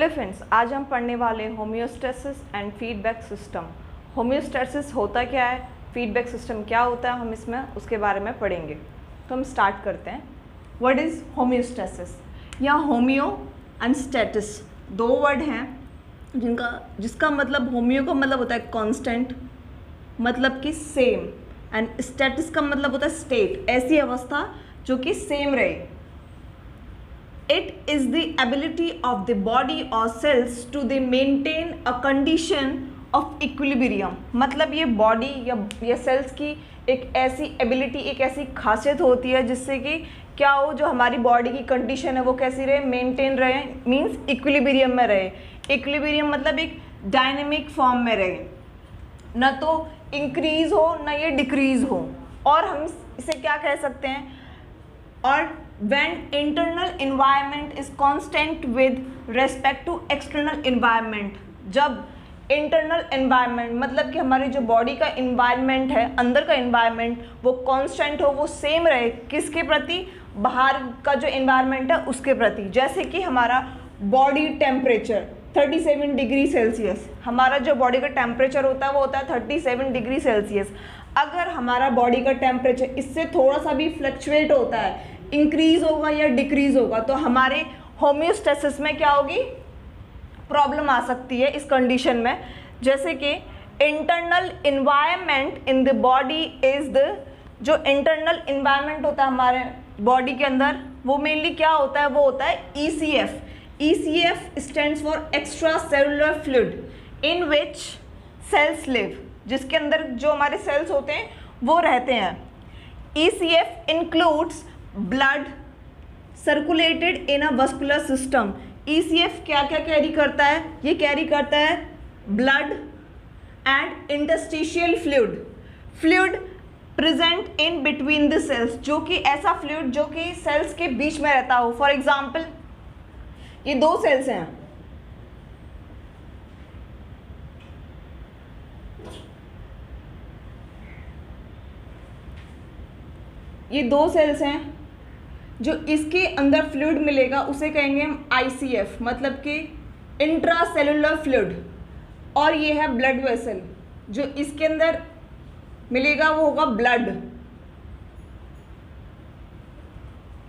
Hello friends, आज हम पढ़ने वाले homeostasis and feedback system. Homeostasis होता क्या है, फीडबैक सिस्टम क्या होता है, हम इसमें उसके बारे में पढ़ेंगे। तो हम स्टार्ट करते हैं। व्हाट इज़ होम्योस्टेसिस या होम्यो एंड स्टेटिस, दो वर्ड हैं जिसका मतलब होम्यो का मतलब होता है कांस्टेंट, मतलब कि सेम, एंड स्टेटिस का मतलब होता है स्टेट, ऐसी अवस्था जो कि सेम रहे। It is the ability of the body or cells to they maintain a condition of equilibrium। मतलब ये बॉडी या सेल्स की एक ऐसी एबिलिटी, एक ऐसी खासियत होती है जिससे कि क्या हो, जो हमारी बॉडी की कंडीशन है वो कैसी रहे, मेंटेन रहे, मींस इक्विलिब्रियम में रहे। इक्विलिब्रियम मतलब एक डायनेमिक फॉर्म में रहे, ना तो इंक्रीज हो ना ये डिक्रीज हो। और हम इसे क्या कह सकते हैं, और when internal environment is constant with respect to external environment। जब internal environment मतलब कि हमारी जो बॉडी का environment है, अंदर का environment, वो constant हो, वो same रहे, किसके प्रति, बाहर का जो environment है उसके प्रति। जैसे कि हमारा बॉडी टेम्परेचर 37 डिग्री सेल्सियस, हमारा जो बॉडी का टेम्परेचर होता है वो होता है 37 डिग्री सेल्सियस। अगर हमारा बॉडी का टेम्परेचर इससे थोड़ा सा भी फ्लक्चुएट होता है, इंक्रीज होगा या डिक्रीज होगा, तो हमारे होम्योस्टेसिस में क्या होगी, प्रॉब्लम आ सकती है इस कंडीशन में। जैसे कि internal environment in the body is the, जो इंटरनल इन्वायरमेंट होता है हमारे बॉडी के अंदर, वो मेनली क्या होता है, वो होता है ECF। ECF stands for extracellular fluid in which cells live, जिसके अंदर जो हमारे सेल्स होते हैं वो रहते हैं। ECF includes blood circulated in a vascular system. ECF क्या क्या कैरी करता है, ये कैरी करता है blood and interstitial fluid present in between the cells, जो कि ऐसा फ्लूइड जो कि सेल्स के बीच में रहता हो। फॉर एग्जाम्पल, ये दो सेल्स हैं, ये दो सेल्स हैं, जो इसके अंदर फ्लूइड मिलेगा उसे कहेंगे हम ICF, मतलब कि इंट्रासेलुलर फ्लूइड। और ये है ब्लड वेसल, जो इसके अंदर मिलेगा वो होगा ब्लड।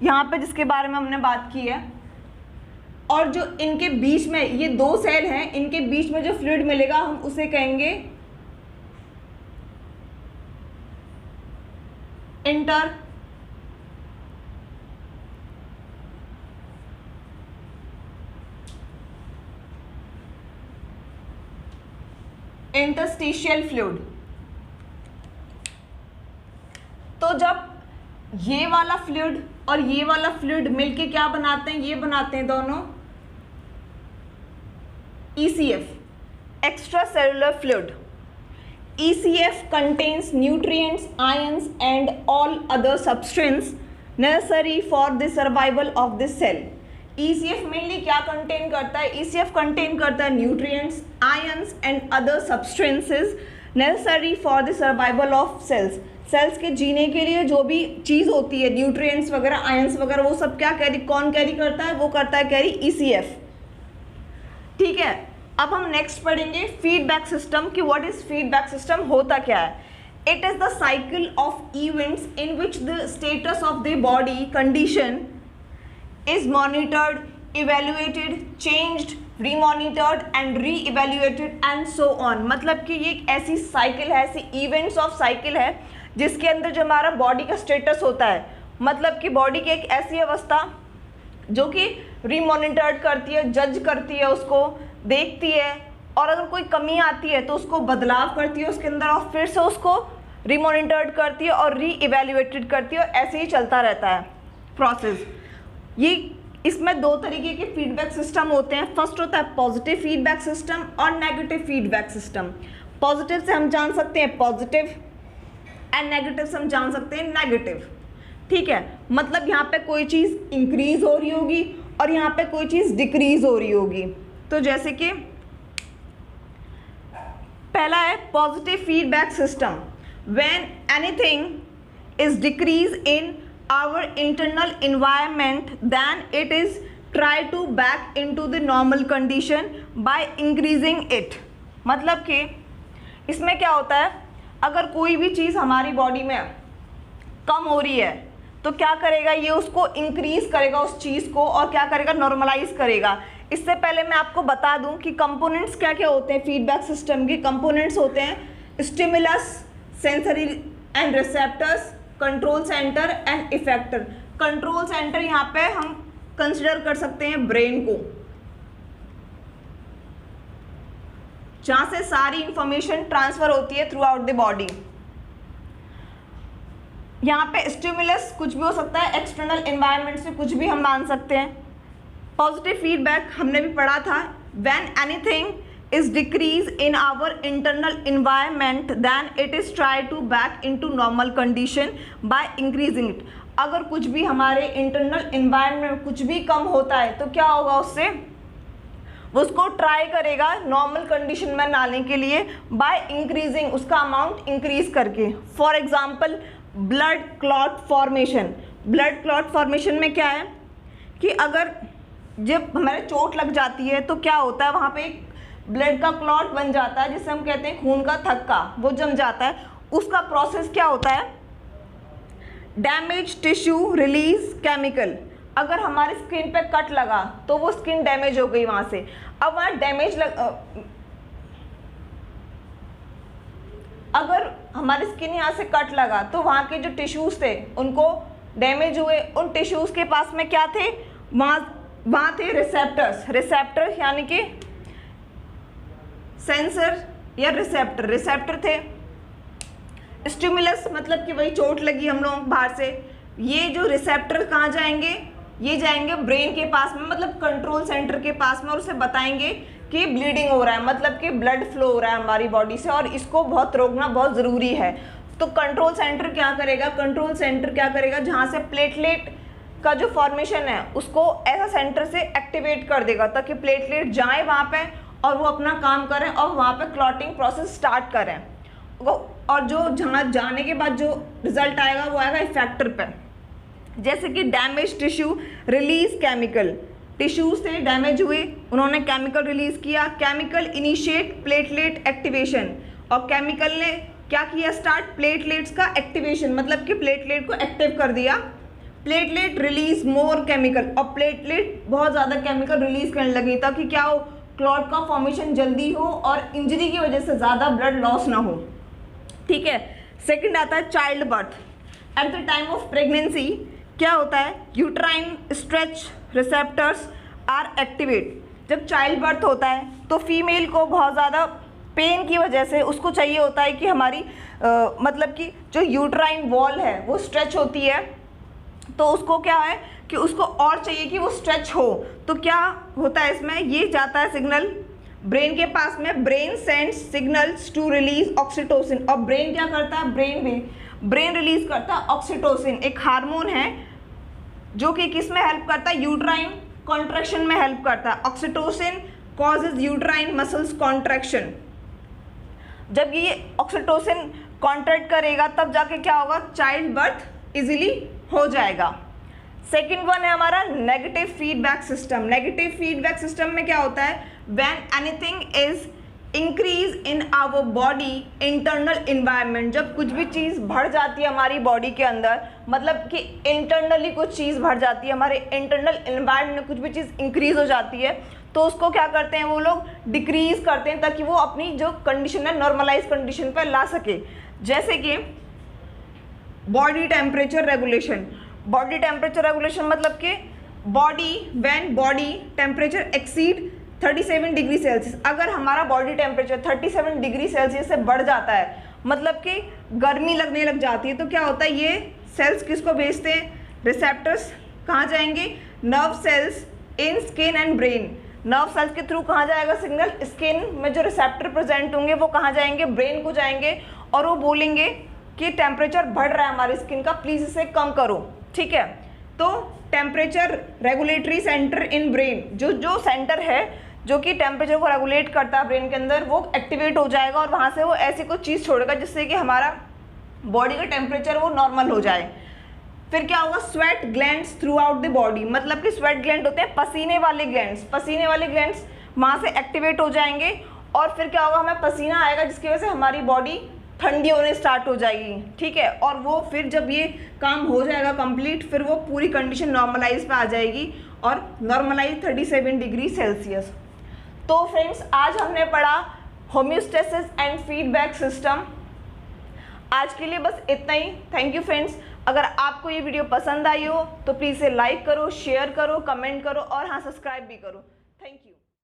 यहाँ पे जिसके बारे में हमने बात की है, और जो इनके बीच में ये दो सेल हैं, इनके बीच में जो फ्लूइड मिलेगा हम उसे कहेंगे इंटरस्टिशियल फ्लूइड। तो जब ये वाला फ्लूइड और ये वाला फ्लूइड मिलके क्या बनाते हैं, ये बनाते हैं दोनों ECF, extra cellular fluid. ECF contains nutrients, ions and all other substances necessary for the survival of the cell। ECF mainly क्या कंटेन करता है, ECF कंटेन करता है nutrients, ions and other substances necessary for the survival of cells. Cells के जीने के लिए जो भी चीज़ होती है, न्यूट्रिएंट्स वगैरह, आयंस वगैरह, वो सब क्या कैरी, कौन कैरी करता है, वो करता है कैरी ECF। ठीक है, अब हम नेक्स्ट पढ़ेंगे फीडबैक सिस्टम कि व्हाट इज फीडबैक सिस्टम, होता क्या है। It is the cycle of events in which the status of the body condition is monitored, evaluated, changed, remonitored and re-evaluated and so on। मतलब कि ये एक ऐसी साइकिल है, ऐसी इवेंट्स ऑफ साइकिल है जिसके अंदर जो हमारा बॉडी का स्टेटस होता है, मतलब कि बॉडी की एक ऐसी अवस्था जो कि रीमॉनिटर्ड करती है, जज करती है, उसको देखती है, और अगर कोई कमी आती है तो उसको बदलाव करती है उसके अंदर, और फिर से उसको रीमॉनिटर्ड करती है और री-इवेल्युएटेड करती है, और ऐसे ही चलता रहता है प्रोसेस। ये इसमें दो तरीके के फीडबैक सिस्टम होते हैं। फर्स्ट होता है पॉजिटिव फीडबैक सिस्टम और नेगेटिव फीडबैक सिस्टम। पॉजिटिव से हम जान सकते हैं पॉजिटिव, एंड नेगेटिव से हम जान सकते हैं नेगेटिव। ठीक है, मतलब यहाँ पे कोई चीज़ इंक्रीज हो रही होगी और यहाँ पे कोई चीज़ डिक्रीज हो रही होगी। तो जैसे कि पहला है positive feedback system, when anything is decrease in our internal environment then it is try to back into the normal condition by increasing it. मतलब कि इसमें क्या होता है, अगर कोई भी चीज़ हमारी बॉडी में कम हो रही है तो क्या करेगा, ये उसको इंक्रीज करेगा उस चीज़ को, और क्या करेगा, नॉर्मलाइज करेगा। इससे पहले मैं आपको बता दूं कि कंपोनेंट्स क्या क्या होते हैं फीडबैक सिस्टम के। कंपोनेंट्स होते हैं stimulus, sensory and receptors, control centre and effector. Control centre यहाँ पे हम कंसिडर कर सकते हैं ब्रेन को, जहां से सारी इंफॉर्मेशन ट्रांसफर होती है थ्रू आउट द बॉडी। यहाँ पे स्टिमुलस कुछ भी हो सकता है, एक्सटर्नल एनवायरनमेंट से कुछ भी हम मान सकते हैं। पॉजिटिव फीडबैक हमने भी पढ़ा था, when anything is decrease in our internal environment then it is try to back into normal condition by increasing it. अगर कुछ भी हमारे इंटरनल एनवायरनमेंट में कुछ भी कम होता है तो क्या होगा, उससे वो उसको ट्राई करेगा नॉर्मल कंडीशन में लाने के लिए बाय इंक्रीजिंग, उसका अमाउंट इंक्रीज करके। For example blood clot formation. Blood clot formation में क्या है कि अगर जब हमारे चोट लग जाती है तो क्या होता है, वहाँ पे एक ब्लड का क्लॉट बन जाता है जिसे हम कहते हैं खून का थक्का, वो जम जाता है। उसका प्रोसेस क्या होता है, डैमेज टिश्यू रिलीज केमिकल। अगर हमारी स्किन पे कट लगा तो वो स्किन डैमेज हो गई वहाँ से। अब वहाँ डैमेज अगर हमारी स्किन यहाँ से कट लगा तो वहाँ के जो टिश्यूज थे उनको डैमेज हुए। उन टिश्यूज के पास में क्या थे, वहाँ थे रिसेप्टर्स। रिसेप्टर यानी कि सेंसर या रिसेप्टर थे। स्टिमुलस मतलब कि वही चोट लगी हम लोगों को बाहर से, ये जो रिसेप्टर कहाँ जाएंगे, ये जाएंगे ब्रेन के पास में, मतलब कंट्रोल सेंटर के पास में, और उसे बताएंगे कि ब्लीडिंग हो रहा है, मतलब कि ब्लड फ्लो हो रहा है हमारी बॉडी से और इसको बहुत रोकना बहुत ज़रूरी है। तो कंट्रोल सेंटर क्या करेगा, जहाँ से प्लेटलेट का जो फॉर्मेशन है उसको ऐसा सेंटर से एक्टिवेट कर देगा ताकि प्लेटलेट जाए वहाँ पे और वो अपना काम करें और वहाँ पे क्लॉटिंग प्रोसेस स्टार्ट करें। और जो जहाँ जाने के बाद जो रिजल्ट आएगा वो आएगा इफेक्टर पे। जैसे कि damage tissue release chemical, tissue से डैमेज हुए, उन्होंने केमिकल रिलीज किया। केमिकल इनिशिएट प्लेटलेट एक्टिवेशन, और केमिकल ने क्या किया, स्टार्ट प्लेटलेट्स का एक्टिवेशन, मतलब कि प्लेटलेट को एक्टिव कर दिया। प्लेटलेट रिलीज मोर केमिकल, और प्लेटलेट बहुत ज़्यादा केमिकल रिलीज करने लगी ताकि क्या हो, क्लॉट का फॉर्मेशन जल्दी हो और इंजरी की वजह से ज़्यादा ब्लड लॉस ना हो। ठीक है। सेकंड आता है child birth. At the time of pregnancy क्या होता है, uterine stretch receptors are activate. जब चाइल्ड बर्थ होता है तो फीमेल को बहुत ज़्यादा पेन की वजह से उसको चाहिए होता है कि हमारी मतलब कि जो यूट्राइन वॉल है वो स्ट्रेच होती है, तो उसको क्या है कि उसको और चाहिए कि वो स्ट्रेच हो। तो क्या होता है इसमें, ये जाता है सिग्नल ब्रेन के पास में, brain sends signals to release oxytocin, और ब्रेन क्या करता है, ब्रेन रिलीज करता है ऑक्सीटोसिन, एक हार्मोन है जो कि किस में हेल्प करता है, यूट्राइन कॉन्ट्रैक्शन में हेल्प करता है। Oxytocin causes uterine muscles contraction. जब ये ऑक्सीटोसिन कॉन्ट्रैक्ट करेगा तब जाके क्या होगा, चाइल्ड बर्थ इजीली हो जाएगा। सेकेंड वन है हमारा negative feedback system. Negative feedback system में क्या होता है, when anything is increase in our body internal environment. जब कुछ भी चीज़ बढ़ जाती है हमारी बॉडी के अंदर, मतलब कि इंटरनली कुछ चीज़ बढ़ जाती है, हमारे इंटरनल इन्वायरमेंट में कुछ भी चीज़ इंक्रीज हो जाती है, तो उसको क्या करते हैं वो लोग, डिक्रीज करते हैं ताकि वो अपनी जो कंडीशन है नॉर्मलाइज कंडीशन पर ला सके। जैसे कि body temperature regulation. Body temperature regulation मतलब कि when body temperature exceed 37 degree Celsius. अगर हमारा बॉडी टेम्परेचर 37 डिग्री सेल्सियस से बढ़ जाता है, मतलब कि गर्मी लगने लग जाती है, तो क्या होता है, ये सेल्स किसको भेजते हैं, रिसेप्टर्स कहाँ जाएंगे, nerve cells in skin and brain. Nerve cells के थ्रू कहाँ जाएगा सिग्नल, स्किन में जो रिसेप्टर प्रेजेंट होंगे वो कहाँ जाएंगे, ब्रेन को जाएंगे, और वो बोलेंगे कि टेम्परेचर बढ़ रहा है हमारी स्किन का, प्लीज़ इसे कम करो। ठीक है। तो temperature regulatory centre in brain, जो सेंटर है जो कि टेम्परेचर को रेगुलेट करता है ब्रेन के अंदर, वो एक्टिवेट हो जाएगा और वहाँ से वो ऐसी कुछ चीज़ छोड़ेगा जिससे कि हमारा बॉडी का टेम्परेचर वो नॉर्मल हो जाए। फिर क्या होगा, sweat glands through out the body, मतलब कि स्वेट ग्लैंड होते हैं पसीने वाले ग्लैंड्स, पसीने वाले ग्लैंड्स वहाँ से एक्टिवेट हो जाएंगे और फिर क्या होगा, हमें पसीना आएगा जिसकी वजह से हमारी बॉडी ठंडी होने स्टार्ट हो जाएगी, ठीक है। और वो फिर जब ये काम हो जाएगा कंप्लीट, फिर वो पूरी कंडीशन नॉर्मलाइज पे आ जाएगी और नॉर्मलाइज 37 डिग्री सेल्सियस। तो फ्रेंड्स आज हमने पढ़ा होम्योस्टेसिस एंड फीडबैक सिस्टम। आज के लिए बस इतना ही। Thank you friends. अगर आपको ये वीडियो पसंद आई हो तो प्लीज़ इसे लाइक करो, शेयर करो, कमेंट करो और हाँ सब्सक्राइब भी करो। Thank you.